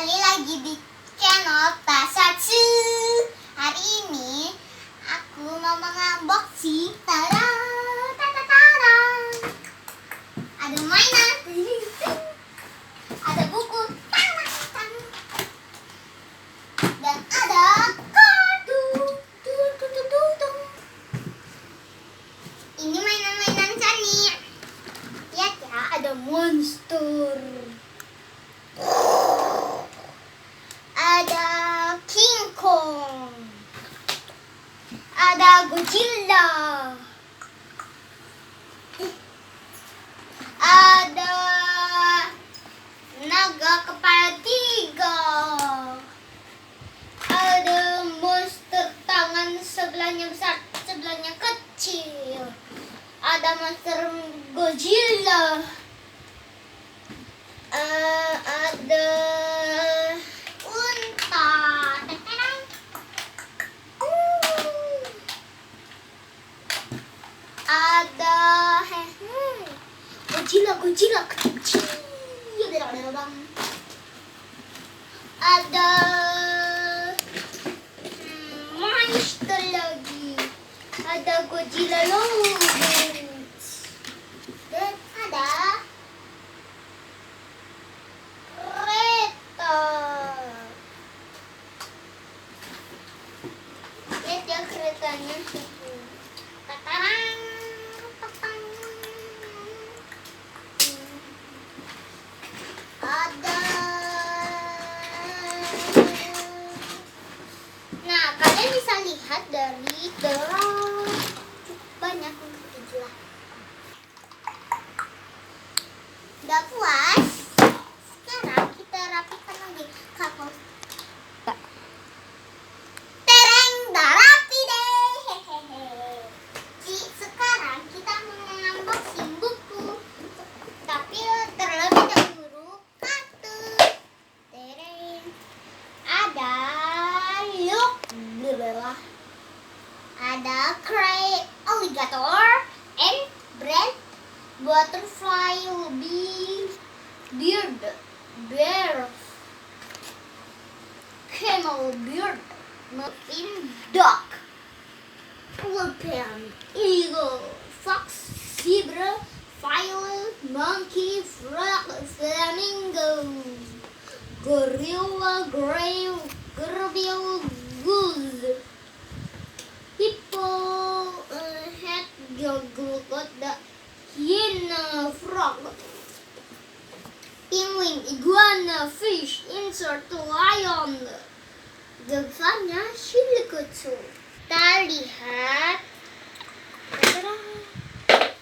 kembali lagi di channel Tasatsu. Hari ini aku mau mengunboxing. Tada, tada, tada. Ada mainan, ada buku, dan ada kartu. Ini mainan-mainan Sunny. Lihat ya, ada monster. Ada King Kong, ada Godzilla, ada naga kepala 3, ada monster tangan sebelahnya besar, sebelahnya kecil, ada monster Godzilla, ada Godzilla kecil, ada monster lagi, ada Godzilla Lobos, dan ada kereta. Lihat ya keretanya. Tatarang. Nah, kalian bisa lihat dari dalam banyak jumlah. Udah puas? Sekarang kita rapikan lagi kapal. Tereng, dah rapi deh. Hehehe. Sekarang kita mau mengunboxing buku. Tapi terlebih dahulu kartu. Tereng. Ada ada Cray Alligator and Brand Butterfly Bear Camel Beard Muffin Duck Elephant Eagle Fox Zebra Violet Monkey Frog Flamingo Gorilla Gerbil Goose Hippo Hedgehog Hyena Frog Penguin Iguana Fish Insert Lion Depannya Shilikutu. Kita lihat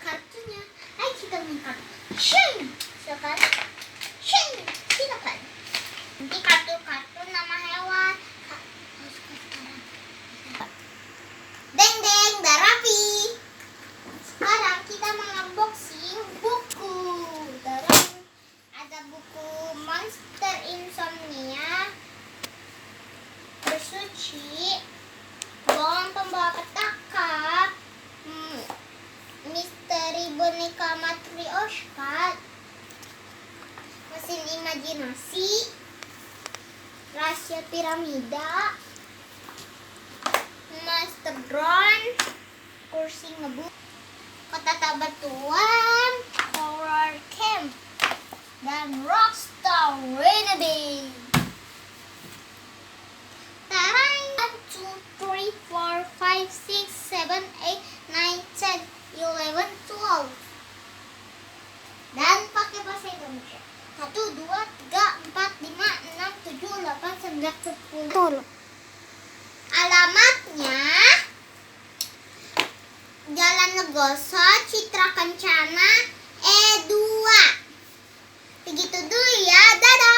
kartunya. Ayo kita main kartu. Shing! Sekarang Shing! Silakan. Nanti kartu-kartu nama hewan. Deng deng, dah rapi. Sekarang kita mengunboxing buku. Ada buku Monster Insomnia, Bersuci, Bohong Pembawa Petaka, Misteri Boneka Matryoshka, Mesin Imajinasi, Rahasia Piramida, Master Drone, Kursi Ngebut, Kota Tabatuan, Horror Camp, dan Rockstar Renegade. Tarang! 1, 2, 3, 4, 5, 6, 7, 8, 9, 10, 11, 12. Dan pakai bahasa Indonesia. 1, 2, 3, 4, 5, 6, 7, 8, 9, 10. Alamatnya Jalan Negoso, Citra Kencana, E2. Begitu dulu ya, dadah.